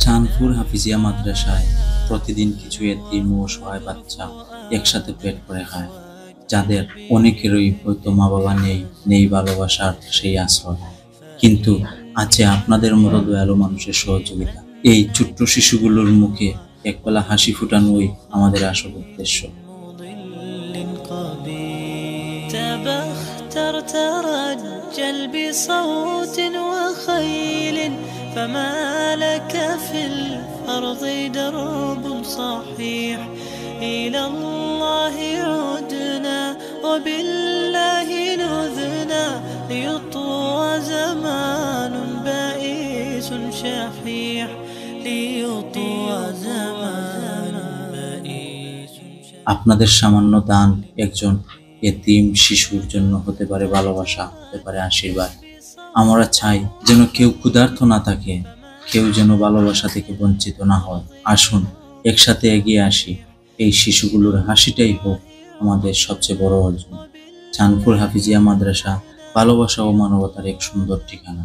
চাঁদপুর হাফিজিয়া মাদ্রাসায় প্রতিদিন কিছু এতিম ও অসহায় বাচ্চা একসাথে পেট ভরে খায়, যাদের অনেকেরই হয়তো মা বাবা নেই ভালোবাসার সেই আশ্রয়, কিন্তু আছে আপনাদের মতো দয়ালু মানুষের সহযোগিতা। এই ছোট্ট শিশুগুলোর মুখে একবেলা হাসি ফোটানোই আমাদের আসল উদ্দেশ্য। ترجل بصوت وخيل فما لك في الأرض درب صحيح إلى الله عدنا وبالله نذنا ليطوى زمان بائس شحيح ليطوى زمان بائس شحيح। আপনাদের সামান্য দান একজন এতিম শিশুর জন্য হতে পারে ভালোবাসা, হতে পারে আশীর্বাদ। আমরা চাই যেন কেউ ক্ষুধার্ত না থাকে, কেউ যেন ভালোবাসা থেকে বঞ্চিত না হয়। আসুন একসাথে এগিয়ে আসি, এই শিশুগুলোর হাসিটাই হোক আমাদের সবচেয়ে বড় অর্জন। চাঁদপুর হাফিজিয়া মাদ্রাসা ভালোবাসা ও মানবতার এক সুন্দর ঠিকানা।